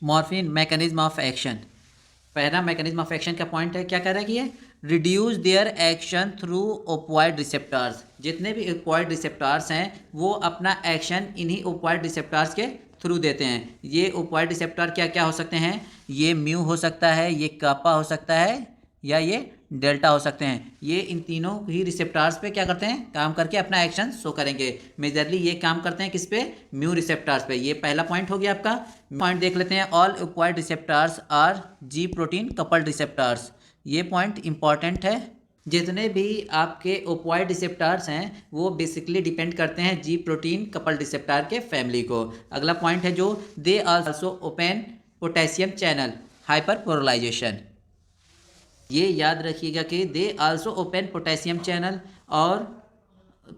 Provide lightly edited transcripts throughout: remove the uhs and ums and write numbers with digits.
Morphine mechanism of action. पहला mechanism of action का point है, क्या कह रहा है कि ये reduce their action through opioid receptors. जितने भी ओपॉइड रिसेप्टर्स हैं वो अपना एक्शन इन्हीं ओपॉइड रिसेप्टर्स के थ्रू देते हैं। ये ओपॉइड रिसेप्टर क्या क्या हो सकते हैं? ये म्यू हो सकता है, ये कापा हो सकता है, या ये डेल्टा हो सकते हैं। ये इन तीनों ही रिसेप्टर्स पे क्या करते हैं? काम करके अपना एक्शन शो करेंगे। मेजरली ये काम करते हैं किस पे? म्यू रिसेप्टर्स पे। ये पहला पॉइंट हो गया आपका। पॉइंट देख लेते हैं, all acquired receptors R G protein coupled receptors. ये पॉइंट इंपॉर्टेंट है। जितने भी आपके ओपॉइड रिसेप्टर्स हैं वो बेसिकली डिपेंड करते हैं जी प्रोटीन कपल्ड रिसेप्टर के फैमिली को। अगला पॉइंट है जो they also open potassium channel hyperpolarization. ये याद रखिएगा कि they also open potassium channel, और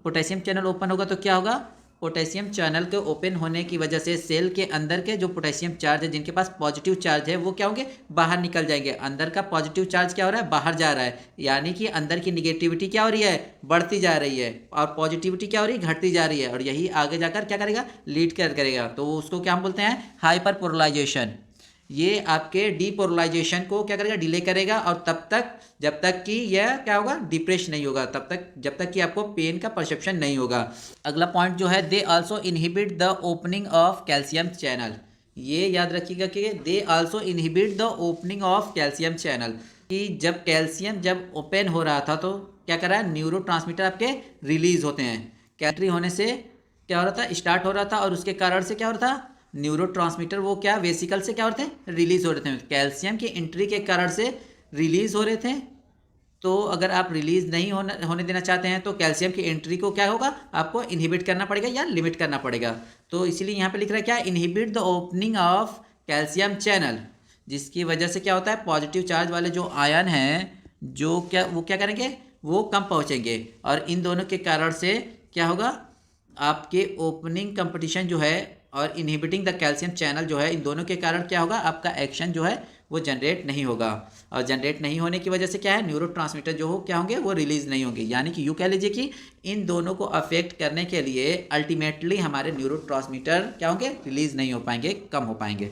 पोटेशियम चैनल ओपन होगा तो क्या होगा? पोटेशियम चैनल के ओपन होने की वजह से सेल के अंदर के जो पोटेशियम चार्ज है, जिनके पास पॉजिटिव चार्ज है, वो क्या होंगे? बाहर निकल जाएंगे। अंदर का पॉजिटिव चार्ज क्या हो रहा है? बाहर जा रहा है। यानी कि अंदर की निगेटिविटी क्या हो रही है? बढ़ती जा रही है, और पॉजिटिविटी क्या हो रही है? घटती जा रही है। और यही आगे जाकर क्या करेगा? लीड करेगा। तो उसको क्या हम बोलते हैं? Hyperpolarization. ये आपके डीपोलराइजेशन को क्या करेगा? डिले करेगा। और तब तक, जब तक कि यह क्या होगा? डिप्रेस नहीं होगा, तब तक, जब तक कि आपको पेन का परसेप्शन नहीं होगा। अगला पॉइंट जो है, they also inhibit the opening of calcium channel. ये याद रखिएगा कि they also inhibit the opening of calcium channel, कि जब कैल्शियम जब ओपन हो रहा था तो क्या कर रहा है? न्यूरो आपके रिलीज होते हैं। कैल्ट्री होने से क्या हो रहा था? स्टार्ट हो रहा था, और उसके कारण से क्या हो रहा था? न्यूरो वो क्या वेसिकल से क्या होते हैं? रिलीज हो रहे थे। कैल्शियम की एंट्री के कारण से रिलीज हो रहे थे। तो अगर आप रिलीज नहीं होने देना चाहते हैं तो कैल्शियम की एंट्री को क्या होगा? आपको इनहिबिट करना पड़ेगा या लिमिट करना पड़ेगा। तो इसीलिए यहाँ पे लिख रहा है क्या? Inhibit the opening of calcium channel, जिसकी वजह से क्या होता है? पॉजिटिव चार्ज वाले जो आयन हैं, जो क्या करेंगे? वो कम पहुँचेंगे। और इन दोनों के कारण से क्या होगा? आपके ओपनिंग कंपटीशन जो है और इनहिबिटिंग द कैल्शियम चैनल जो है, इन दोनों के कारण क्या होगा? आपका एक्शन जो है वो जनरेट नहीं होगा। और जनरेट नहीं होने की वजह से क्या है? न्यूरो जो हो क्या होंगे? वो रिलीज नहीं होंगे। यानी कि यूँ कह लीजिए कि इन दोनों को अफेक्ट करने के लिए अल्टीमेटली हमारे न्यूरो क्या होंगे? रिलीज नहीं हो पाएंगे, कम हो पाएंगे।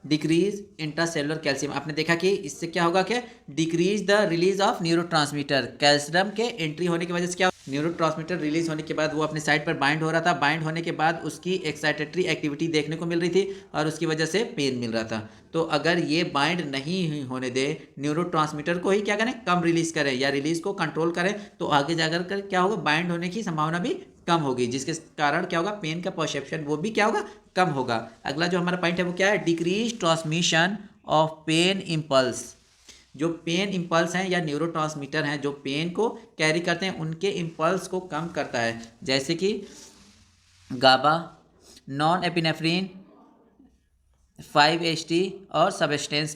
Decrease intracellular calcium. आपने देखा कि इससे क्या होगा? क्या decrease the release of neuro calcium के एंट्री होने की वजह से क्या? न्यूरो रिलीज होने के बाद वो अपने साइड पर बाइंड हो रहा था। बाइंड होने के बाद उसकी एक्साइटेटरी एक्टिविटी देखने को मिल रही थी, और उसकी वजह से पेन मिल रहा था। तो अगर ये बाइंड नहीं होने दे, न्यूरो को ही क्या करें? कम रिलीज करें या रिलीज को कंट्रोल करें, तो आगे जाकर क्या होगा? बाइंड होने की संभावना भी कम होगी, जिसके कारण क्या होगा? पेन का परसेप्शन वो भी क्या होगा? कम होगा। अगला जो हमारा पॉइंट है वो क्या है? Decrease transmission of pain impulse. जो पेन इम्पल्स हैं या न्यूरो हैं जो पेन को कैरी करते हैं, उनके इम्पल्स को कम करता है। जैसे कि गाबा, नॉन एपिनेफ्रीन, 5-HT और सबस्टेंस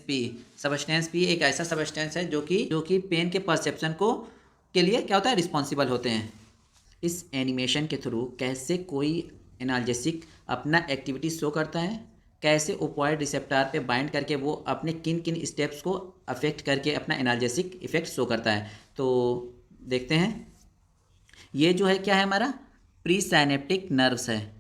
पी एक ऐसा सबस्टेंस है जो कि पेन के परसेप्शन को के लिए क्या होता है? रिस्पॉन्सिबल होते हैं। इस एनिमेशन के थ्रू कैसे कोई एनाल्जेसिक अपना एक्टिविटी शो करता है, कैसे ओपॉइड रिसेप्टर पे बाइंड करके वो अपने किन किन स्टेप्स को अफेक्ट करके अपना एनाल्जेसिक इफेक्ट शो करता है। तो देखते हैं। ये जो है क्या है? हमारा प्री साइनेप्टिक नर्व्स है,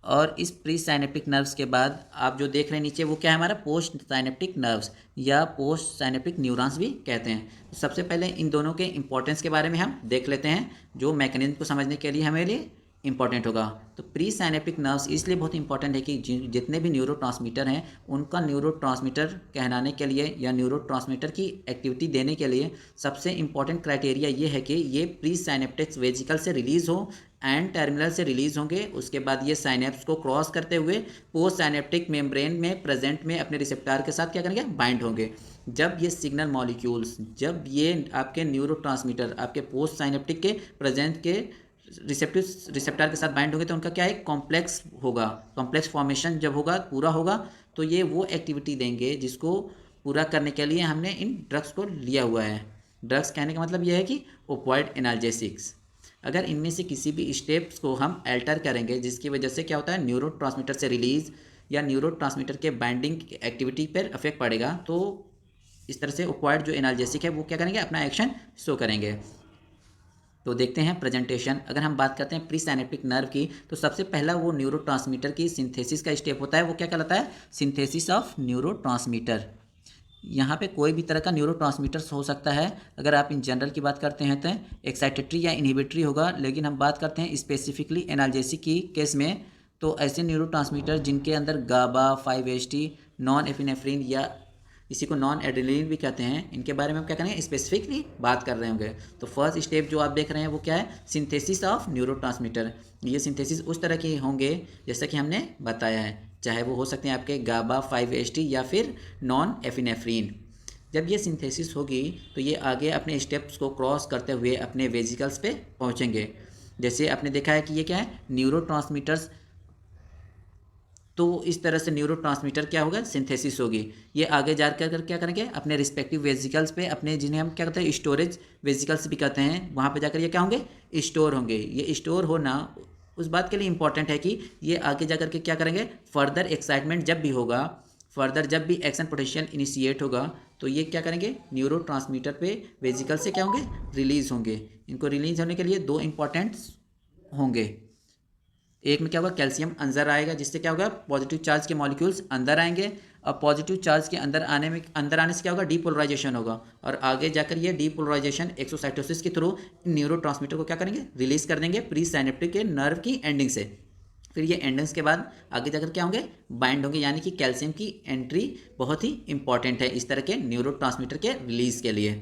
और इस प्री साइनेप्टिक नर्व्स के बाद आप जो देख रहे हैं नीचे, वो क्या है? हमारा पोस्ट साइनेप्टिक नर्व्स या पोस्ट साइनेप्टिक न्यूरॉन्स भी कहते हैं। सबसे पहले इन दोनों के इंपॉर्टेंस के बारे में हम देख लेते हैं, जो मैकेनिज्म को समझने के लिए हमारे लिए इंपॉर्टेंट होगा। तो प्री साइनेप्टिक नर्व्स इसलिए बहुत इंपॉर्टेंट है कि जितने भी न्यूरो हैं, उनका न्यूरो कहलाने के लिए या न्यूरो की एक्टिविटी देने के लिए सबसे इंपॉर्टेंट क्राइटेरिया ये है कि ये प्री साइनेप्टिक्स वेजिकल से रिलीज़ हो एंड टर्मिनल से रिलीज़ होंगे। उसके बाद ये साइनेप्स को क्रॉस करते हुए पोस्ट साइनेप्टिक मेम्ब्रेन में प्रेजेंट में अपने रिसेप्टर के साथ क्या करेंगे? बाइंड होंगे। जब ये सिग्नल मॉलिक्यूल्स, जब ये आपके न्यूरो आपके पोस्ट साइनेप्टिक के प्रेजेंट के रिसेप्टर के साथ बाइंड होंगे, तो उनका क्या है? कॉम्प्लेक्स होगा। कॉम्प्लेक्स फॉर्मेशन जब होगा, पूरा होगा, तो ये वो एक्टिविटी देंगे जिसको पूरा करने के लिए हमने इन ड्रग्स को लिया हुआ है। ड्रग्स कहने का मतलब यह है कि ओपॉइड एनाल्जेसिक्स। अगर इनमें से किसी भी स्टेप्स को हम अल्टर करेंगे, जिसकी वजह से क्या होता है? न्यूरो से रिलीज या न्यूरो के बाइंडिंग एक्टिविटी पर अफेक्ट पड़ेगा, तो इस तरह से ओपॉइड जो एनाल्जेसिक है वो क्या करेंगे? अपना एक्शन शो करेंगे। तो देखते हैं प्रेजेंटेशन। अगर हम बात करते हैं प्री साइनेप्टिक नर्व की, तो सबसे पहला वो न्यूरोट्रांसमीटर की सिंथेसिस का स्टेप होता है, वो क्या कहलाता है, सिंथेसिस ऑफ न्यूरोट्रांसमीटर। यहाँ पे कोई भी तरह का न्यूरोट्रांसमीटर्स हो सकता है। अगर आप इन जनरल की बात करते हैं तो एक्साइटेटरी या इनहिबिटरी होगा, लेकिन हम बात करते हैं स्पेसिफिकली एनाल्जेसिक की केस में, तो ऐसे न्यूरोट्रांसमीटर जिनके अंदर गाबा, 5-HT, नॉन एपिनेफ्रिन या इसी को नॉन एड्रेनलिन भी कहते हैं, इनके बारे में हम क्या करेंगे, स्पेसिफिकली बात कर रहे होंगे। तो फर्स्ट स्टेप जो आप देख रहे हैं वो क्या है, सिंथेसिस ऑफ न्यूरोट्रांसमीटर। ये सिंथेसिस उस तरह के होंगे जैसा कि हमने बताया है, चाहे वो हो सकते हैं आपके गाबा, 5-HT या फिर नॉन एपिनेफ्रिन। जब ये सिंथेसिस होगी तो ये आगे अपने स्टेप्स को क्रॉस करते हुए अपने वेजिकल्स पे पहुँचेंगे। जैसे आपने देखा है कि ये क्या है, न्यूरोट्रांसमीटर्स, तो इस तरह से न्यूरोट्रांसमीटर क्या होगा, सिंथेसिस होगी। ये आगे जाकर क्या करेंगे, अपने रिस्पेक्टिव वेजिकल्स पे, अपने जिन्हें हम क्या कहते हैं स्टोरेज वेजिकल्स भी कहते हैं, वहाँ पे जाकर ये क्या होंगे, स्टोर होंगे। ये स्टोर होना उस बात के लिए इंपॉर्टेंट है कि ये आगे जाकर के क्या करेंगे, फर्दर एक्साइटमेंट जब भी होगा, फर्दर जब भी एक्शन पोटेंशियल इनिशिएट होगा, तो ये क्या करेंगे, न्यूरोट्रांसमीटर पे वेजिकल से क्या होंगे, रिलीज होंगे। इनको रिलीज होने के लिए दो इंपॉर्टेंट होंगे। एक में क्या होगा, कैल्शियम अंदर आएगा, जिससे क्या होगा, पॉजिटिव चार्ज के मॉलिक्यूल्स अंदर आएंगे, और पॉजिटिव चार्ज के अंदर आने से क्या होगा, डीपोलराइजेशन होगा, और आगे जाकर ये डीपोलराइजेशन एक्सोसाइटोसिस के थ्रू न्यूरोट्रांसमीटर को क्या करेंगे, रिलीज कर देंगे प्री साइनेप्टिक के नर्व की एंडिंग से। फिर ये एंडिंग्स के बाद आगे जाकर क्या होंगे, बाइंड होंगे, यानी कि कैल्शियम की एंट्री बहुत ही इंपॉर्टेंट है इस तरह के न्यूरोट्रांसमीटर के रिलीज के लिए।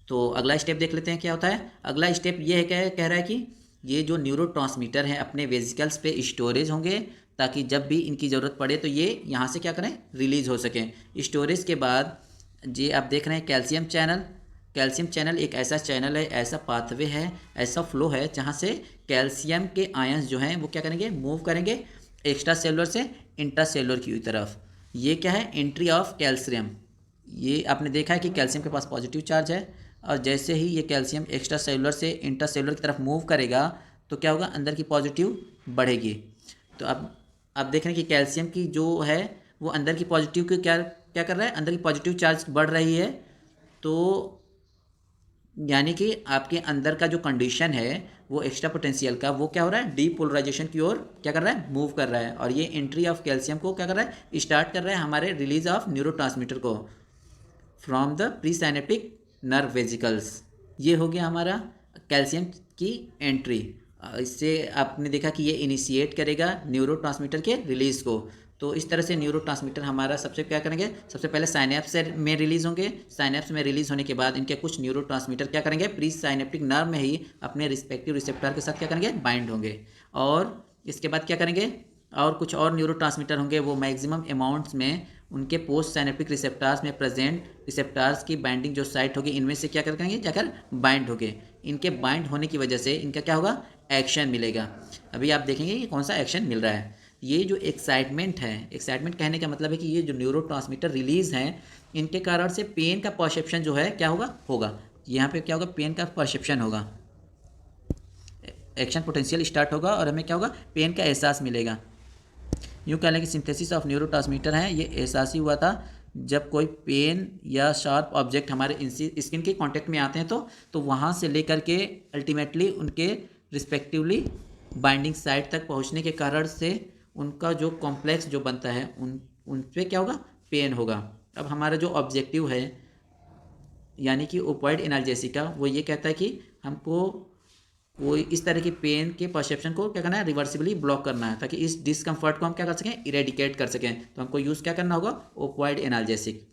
तो अगला स्टेप देख लेते हैं क्या होता है। अगला स्टेप ये है, क्या कह रहा है कि ये जो न्यूरोट्रांसमीटर हैं अपने वेजिकल्स पे स्टोरेज होंगे, ताकि जब भी इनकी ज़रूरत पड़े तो ये यहाँ से क्या करें, रिलीज हो सकें। स्टोरेज के बाद ये आप देख रहे हैं कैल्शियम चैनल। कैल्शियम चैनल एक ऐसा चैनल है, ऐसा पाथवे है, ऐसा फ्लो है जहाँ से कैल्शियम के आयंस जो हैं वो क्या करेंगे, मूव करेंगे एक्स्ट्रा सेलुलर से इंट्रा सेलुलर की तरफ। ये क्या है, एंट्री ऑफ कैल्शियम। ये आपने देखा है कि कैल्शियम के पास पॉजिटिव चार्ज है, और जैसे ही ये कैल्शियम एक्स्ट्रा सेलुलर से इंट्रा सेलुलर की तरफ मूव करेगा तो क्या होगा, अंदर की पॉजिटिव बढ़ेगी। तो अब आप देख रहे हैं कि कैल्शियम की जो है वो अंदर की पॉजिटिव की क्या क्या कर रहा है, अंदर की पॉजिटिव चार्ज बढ़ रही है। तो यानी कि आपके अंदर का जो कंडीशन है वो एक्स्ट्रा पोटेंशियल का, वो क्या हो रहा है, डीपोलराइजेशन की ओर क्या कर रहा है, मूव कर रहा है। और ये एंट्री ऑफ कैल्शियम को क्या कर रहा है, स्टार्ट कर रहा है हमारे रिलीज ऑफ न्यूरोट्रांसमीटर को from the pre synaptic nerve vesicles. ये हो गया हमारा कैल्शियम की एंट्री। इससे आपने देखा कि ये इनिशिएट करेगा न्यूरोट्रांसमीटर के रिलीज़ को। तो इस तरह से न्यूरोट्रांसमीटर हमारा सबसे क्या करेंगे, सबसे पहले साइनेप्स में रिलीज़ होंगे। साइनेप्स में रिलीज़ होने के बाद इनके कुछ न्यूरोट्रांसमीटर क्या करेंगे, प्री साइनेप्टिक नर्व में ही अपने रिस्पेक्टिव रिसेप्टर के साथ क्या करेंगे, बाइंड होंगे। और इसके बाद क्या करेंगे, और कुछ और न्यूरोट्रांसमीटर होंगे, वो मैक्सिमम अमाउंट्स में उनके पोस्ट साइनेप्टिक रिसेप्टार्स में प्रेजेंट रिसेप्टार्स की बाइंडिंग जो साइट होगी, इनमें से क्या करेंगे, जाकर बाइंड होंगे। इनके बाइंड होने की वजह से इनका क्या होगा, एक्शन मिलेगा। अभी आप देखेंगे कि कौन सा एक्शन मिल रहा है। ये जो एक्साइटमेंट है, एक्साइटमेंट कहने का मतलब है कि ये जो न्यूरोट्रांसमीटर रिलीज हैं, इनके कारण से पेन का परसेप्शन जो है क्या होगा यहाँ पे क्या होगा, पेन का परसेप्शन होगा, एक्शन पोटेंशियल स्टार्ट होगा और हमें क्या होगा, पेन का एहसास मिलेगा। यूँ कह लें कि सिंथेसिस ऑफ न्यूरोट्रांसमीटर है, ये एहसास ही हुआ था जब कोई पेन या शार्प ऑब्जेक्ट हमारे स्किन के कांटेक्ट में आते हैं, तो वहाँ से लेकर के अल्टीमेटली उनके रिस्पेक्टिवली बाइंडिंग साइट तक पहुँचने के कारण से उनका जो कॉम्प्लेक्स जो बनता है उन पे क्या होगा, पेन होगा। अब हमारा जो ऑब्जेक्टिव है यानी कि ओपियोइड एनाल्जेसिक का, वो ये कहता है कि हमको कोई इस तरह की पेन के परसेप्शन को क्या करना है, रिवर्सिबली ब्लॉक करना है, ताकि इस डिस्कम्फर्ट को हम क्या कर सकें, इरेडिकेट कर सकें। तो हमको यूज़ क्या करना होगा, ओपियोइड एनाल्जेसिक।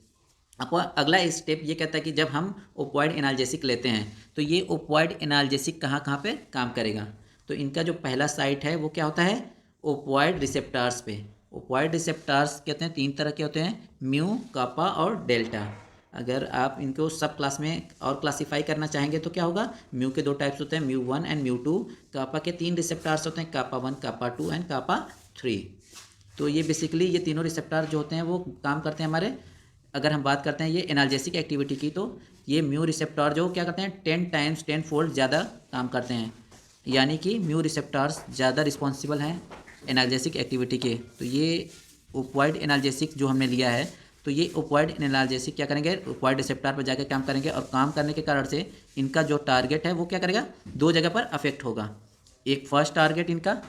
आपको अगला स्टेप ये कहता है कि जब हम ओपियोइड एनाल्जेसिक लेते हैं तो ये ओपियोइड एनाल्जेसिक कहाँ कहाँ पे काम करेगा। तो इनका जो पहला साइट है वो क्या होता है, ओपियोइड रिसेप्टार्स पे। ओपियोइड रिसेप्टार्स कहते हैं, 3 तरह के होते हैं, म्यू, कापा और डेल्टा। अगर आप इनको सब क्लास में और क्लासीफाई करना चाहेंगे तो क्या होगा, म्यू के 2 टाइप्स होते हैं, म्यू 1 एंड म्यू 2। कापा के 3 रिसेप्टार्स होते हैं, कापा 1, कापा 2 एंड कापा 3। तो ये बेसिकली ये तीनों रिसेप्टार जो होते हैं वो काम करते हैं हमारे, अगर हम बात करते हैं ये एनाल्जेसिक एक्टिविटी की, तो ये म्यू रिसेप्टार जो क्या करते हैं 10 टाइम्स 10 फोल्ड ज़्यादा काम करते हैं, यानी कि म्यू रिसेप्टार्स ज़्यादा रिस्पॉन्सिबल हैं एनाल्जेसिक एक्टिविटी के। तो ये ओपियोइड एनाल्जेसिक जो हमने लिया है तो ये ओपियोइड एनाल्जेसिक क्या करेंगे, ओपियोइड रिसेप्टर पर जाकर काम करेंगे और काम करने के कारण से इनका जो टारगेट है वो क्या करेगा, दो जगह पर अफेक्ट होगा। एक फर्स्ट टारगेट इनका,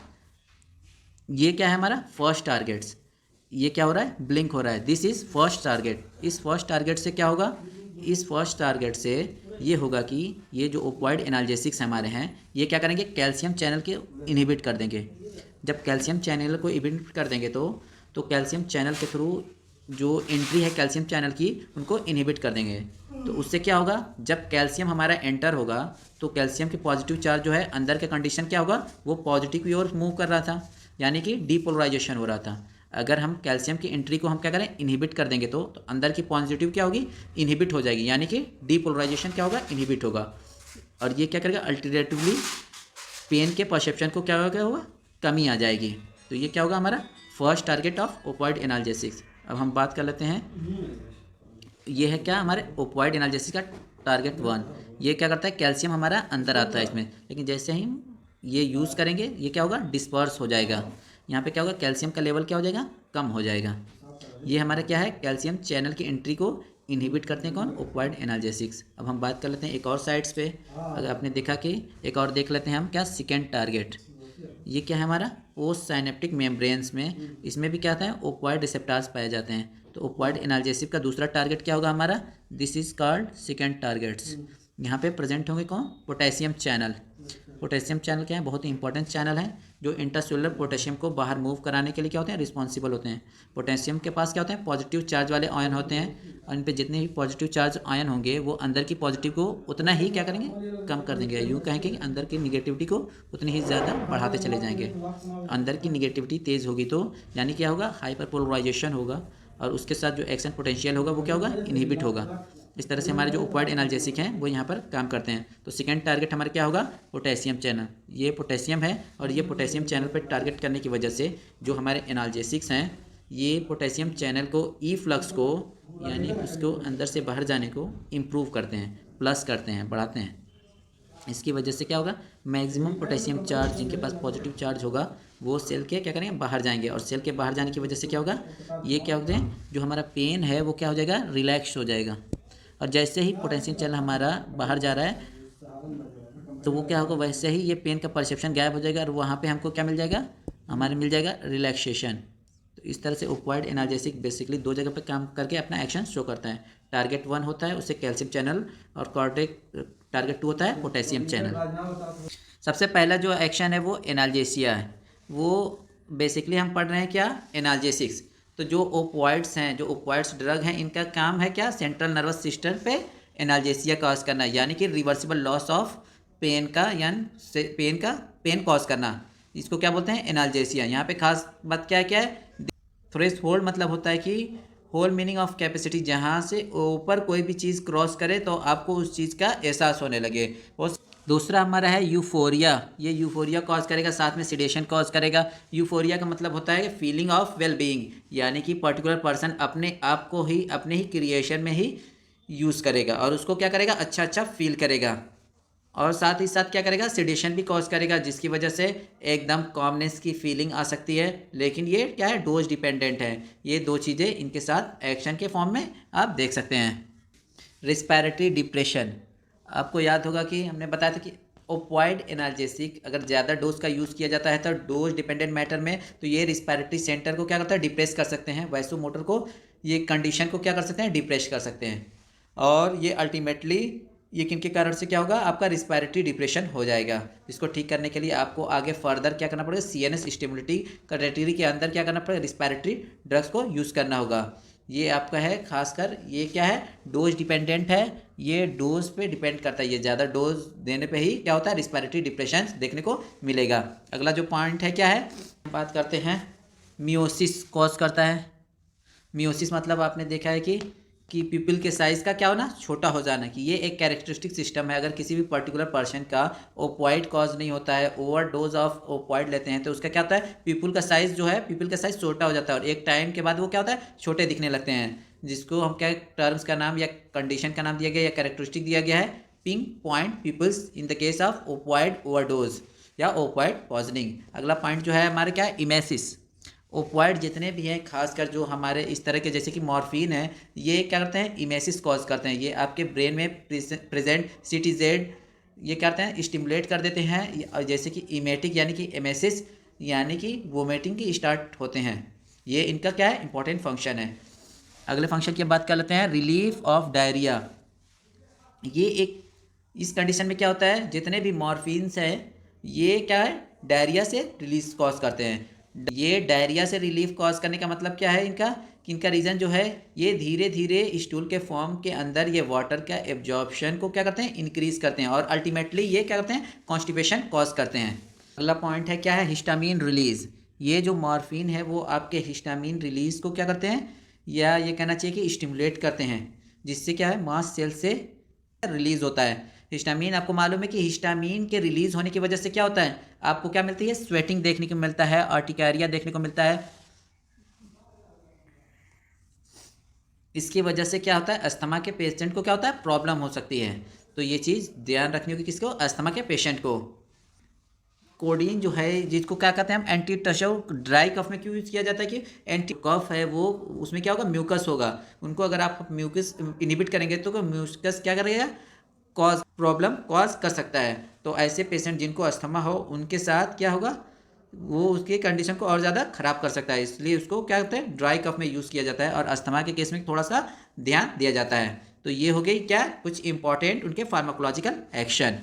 ये क्या है हमारा फर्स्ट टारगेट्स, ये क्या हो रहा है, ब्लिंक हो रहा है, दिस इज़ फर्स्ट टारगेट। इस फर्स्ट टारगेट से क्या होगा, इस फर्स्ट टारगेट से ये होगा कि ये जो ओपियोइड एनाल्जेसिक्स हमारे हैं ये क्या करेंगे, कैल्शियम चैनल के इनहिबिट कर देंगे। जब कैल्शियम चैनल को इनहिबिट कर देंगे तो कैल्शियम चैनल के थ्रू जो एंट्री है कैल्शियम चैनल की उनको इनहिबिट कर देंगे। तो उससे क्या होगा, जब कैल्शियम हमारा एंटर होगा तो कैल्शियम के पॉजिटिव चार्ज जो है अंदर के कंडीशन क्या होगा, वो पॉजिटिव की ओर मूव कर रहा था, यानी कि डीपोलराइजेशन हो रहा था। अगर हम कैल्शियम की एंट्री को हम क्या करें, इनहिबिट कर देंगे तो अंदर की पॉजिटिव क्या होगी, इनहिबिट हो जाएगी, यानी कि डीपोलराइजेशन क्या होगा, इनहिबिट होगा। और ये क्या करेगा, अल्टरनेटिवली पेन के परसेप्शन को क्या होगा, कमी आ जाएगी। तो ये क्या होगा हमारा first target of opioid analgesics. अब हम बात कर लेते हैं, ये है क्या हमारे ओपियोइड एनाल्जेसिस का टारगेट 1। ये क्या करता है, कैल्शियम हमारा अंदर आता है इसमें, लेकिन जैसे ही ये यूज़ करेंगे ये क्या होगा, डिस्पर्स हो जाएगा। यहाँ पे क्या होगा, कैल्शियम का लेवल क्या हो जाएगा, कम हो जाएगा। ये हमारा क्या है, कैल्शियम चैनल की एंट्री को इनहिबिट करते हैं कौन, ओपियोइड एनाल्जेसिक्स। अब हम बात कर लेते हैं एक और साइड्स पे, अगर आपने देखा कि एक और देख लेते हैं हम क्या, सेकेंड टारगेट। ये क्या है हमारा, पोस्ट साइनेप्टिक मेम्ब्रेन्स में, इसमें भी क्या आता है, ओपियोइड रिसेप्टर्स पाए जाते हैं। तो ओपियोइड एनाल्जेसिक का दूसरा टारगेट क्या होगा हमारा, this is called second targets. यहाँ पे प्रेजेंट होंगे कौन, पोटेशियम चैनल। पोटेशियम चैनल क्या है, बहुत ही इंपॉर्टेंट चैनल है जो इंटरसेलुलर पोटेशियम को बाहर मूव कराने के लिए क्या होते हैं, रिस्पॉन्सिबल होते हैं। पोटेशियम के पास क्या होते हैं, पॉजिटिव चार्ज वाले आयन होते हैं, और इन पे जितने भी पॉजिटिव चार्ज आयन होंगे वो अंदर की पॉजिटिव को उतना ही क्या करेंगे, कम कर देंगे। यूँ कहेंगे कि अंदर की निगेटिविटी को उतनी ही ज़्यादा बढ़ाते चले जाएंगे। अंदर की निगेटिविटी तेज़ होगी तो यानी क्या होगा, हाइपरपोलराइजेशन होगा, और उसके साथ जो एक्शन पोटेंशियल होगा वो क्या होगा, इनहिबिट होगा। इस तरह से हमारे जो ओपियोइड एनाल्जेसिक हैं वो यहाँ पर काम करते हैं। तो सेकेंड टारगेट हमारा क्या होगा, पोटेशियम चैनल। ये पोटेशियम है और ये पोटेशियम चैनल पर टारगेट करने की वजह से जो हमारे एनाल्जेसिक्स हैं ये पोटेशियम चैनल को ई फ्लक्स को, यानी उसको अंदर से बाहर जाने को इम्प्रूव करते हैं, प्लस करते हैं, बढ़ाते हैं। इसकी वजह से क्या होगा, मैक्सिमम पोटेशियम चार्ज जिनके पास पॉजिटिव चार्ज होगा वो सेल के क्या करेंगे, बाहर जाएंगे, और सेल के बाहर जाने की वजह से क्या होगा, ये क्या होते हैं, जो हमारा पेन है वो क्या हो जाएगा, रिलैक्स हो जाएगा। और जैसे ही पोटेशियम चैनल हमारा बाहर जा रहा है तो वो क्या होगा, वैसे ही ये पेन का परसेप्शन गायब हो जाएगा और वहाँ पे हमको क्या मिल जाएगा, हमारे मिल जाएगा रिलैक्सेशन। तो इस तरह से ओपियोइड एनाल्जेसिक बेसिकली दो जगह पे काम करके अपना एक्शन शो करता है। टारगेट 1 होता है उससे कैल्शियम चैनल, और कॉर्टेक टारगेट 2 होता है पोटेशियम चैनल। सबसे पहला जो एक्शन है वो एनाल्जेसिया है, वो बेसिकली हम पढ़ रहे हैं क्या, एनाल्जेसिक्स। तो जो ओपियोइड्स हैं, जो ओपियोइड्स ड्रग हैं, इनका काम है क्या, सेंट्रल नर्वस सिस्टम पे एनाल्जेसिया कॉज करना, यानी कि रिवर्सिबल लॉस ऑफ पेन का, यानी पेन कॉज करना। इसको क्या बोलते हैं, एनाल्जेसिया। यहाँ पे खास बात क्या है, थ्रेशोल्ड मतलब होता है कि होल मीनिंग ऑफ कैपेसिटी, जहाँ से ऊपर कोई भी चीज़ क्रॉस करे तो आपको उस चीज़ का एहसास होने लगे। और दूसरा हमारा है यूफोरिया, ये यूफोरिया कॉज करेगा, साथ में सिडेशन कॉज करेगा। यूफोरिया का मतलब होता है फीलिंग ऑफ वेल बीइंग, यानी कि पर्टिकुलर पर्सन अपने आप को ही अपने ही क्रिएशन में ही यूज़ करेगा और उसको क्या करेगा, अच्छा अच्छा फील करेगा, और साथ ही साथ क्या करेगा, सिडेशन भी कॉज करेगा, जिसकी वजह से एकदम कॉमनेस की फीलिंग आ सकती है। लेकिन ये क्या है, डोज डिपेंडेंट है। ये दो चीज़ें इनके साथ एक्शन के फॉर्म में आप देख सकते हैं। रिस्पायरेटरी डिप्रेशन, आपको याद होगा कि हमने बताया था कि ओपियोइड एनाल्जेसिक अगर ज़्यादा डोज का यूज़ किया जाता है तो डोज डिपेंडेंट मैटर में, तो ये रिस्पायरेटरी सेंटर को क्या करता है, डिप्रेस कर सकते हैं, वैसोमोटर को, ये कंडीशन को क्या कर सकते हैं, डिप्रेस कर सकते हैं। और ये अल्टीमेटली ये किनके कारण से क्या होगा, आपका रिस्पायरेटरी डिप्रेशन हो जाएगा। इसको ठीक करने के लिए आपको आगे फर्दर क्या करना पड़ेगा, CNS स्टिमुलेटरी कैटेगरी के अंदर क्या करना पड़ेगा, रिस्पायरेटरी ड्रग्स को यूज़ करना होगा। ये आपका है खासकर, ये क्या है, डोज डिपेंडेंट है, ये डोज पे डिपेंड करता है, ये ज़्यादा डोज देने पे ही क्या होता है, रिस्पायरेटरी डिप्रेशन देखने को मिलेगा। अगला जो पॉइंट है क्या है, बात करते हैं मियोसिस कॉज करता है। मियोसिस मतलब आपने देखा है कि पीपल के साइज़ का क्या होना, छोटा हो जाना, कि ये एक कैरेक्टरिस्टिक सिस्टम है। अगर किसी भी पर्टिकुलर पर्सन का ओपियोइड कॉज नहीं होता है, ओवर डोज ऑफ ओपियोइड लेते हैं, तो उसका क्या होता है, पीपल का साइज़ जो है, पीपल का साइज़ छोटा हो जाता है और एक टाइम के बाद वो क्या होता है, छोटे दिखने लगते हैं, जिसको हम क्या टर्म्स का नाम या कंडीशन का नाम दिया गया या कैरेक्टरिस्टिक दिया गया है, pinpoint pupils in the case of opioid overdose या ओपियोइड पॉइजनिंग। अगला पॉइंट जो है हमारे क्या है, इमेसिस। ओपॉइड जितने भी हैं, खासकर जो हमारे इस तरह के जैसे कि मॉर्फिन है, ये क्या करते हैं, इमेसिस कॉज करते हैं। ये आपके ब्रेन में प्रेजेंट सीटीजेड ये क्या करते हैं, स्टिमुलेट कर देते हैं, जैसे कि इमेटिक यानी कि एमेसिस यानी कि वोमिटिंग की स्टार्ट होते हैं। ये इनका क्या है, इंपॉर्टेंट फंक्शन है। अगले फंक्शन की बात कर लेते हैं, रिलीफ ऑफ डायरिया। ये एक इस कंडीशन में क्या होता है, जितने भी मॉर्फिन्स हैं ये क्या है, डायरिया से रिलीज कॉज करते हैं। ये डायरिया से रिलीफ कॉज करने का मतलब क्या है इनका, कि इनका रीज़न जो है, ये धीरे धीरे स्टूल के फॉर्म के अंदर ये वाटर का एब्जॉर्प्शन को क्या करते हैं, इंक्रीज करते हैं, और अल्टीमेटली ये क्या करते हैं, कॉन्स्टिपेशन कॉज करते हैं। अगला पॉइंट है क्या है, हिस्टामिन रिलीज। ये जो मॉर्फिन है वो आपके हिस्टामिन रिलीज को क्या करते हैं, या ये कहना चाहिए कि स्टिमुलेट करते हैं, जिससे क्या है, मास्ट सेल से रिलीज होता है हिस्टामिन। आपको मालूम है कि हिस्टामिन के रिलीज होने की वजह से क्या होता है, आपको क्या मिलती है, स्वेटिंग देखने को मिलता है, अर्टिकारिया देखने को मिलता है। इसकी वजह से क्या होता है, अस्थमा के पेशेंट को क्या होता है, प्रॉब्लम हो सकती है। तो ये चीज़ ध्यान रखनी होगी किसको, अस्थमा के पेशेंट को। कोडीन जो है, जिसको क्या कहते हैं हम, एंटी टशर, ड्राई कफ में क्यों यूज़ किया जाता है, कि एंटी कफ है वो, उसमें क्या होगा, म्यूकस होगा। उनको अगर आप म्यूकस इनिबिट करेंगे तो म्यूकस क्या करेगा, कॉज प्रॉब्लम कॉज कर सकता है। तो ऐसे पेशेंट जिनको अस्थमा हो उनके साथ क्या होगा, वो उसकी कंडीशन को और ज़्यादा ख़राब कर सकता है। इसलिए उसको क्या कहते हैं, ड्राई कफ में यूज़ किया जाता है, और अस्थमा के केस में थोड़ा सा ध्यान दिया जाता है। तो ये हो गई क्या, कुछ इंपॉर्टेंट उनके फार्माकोलॉजिकल एक्शन।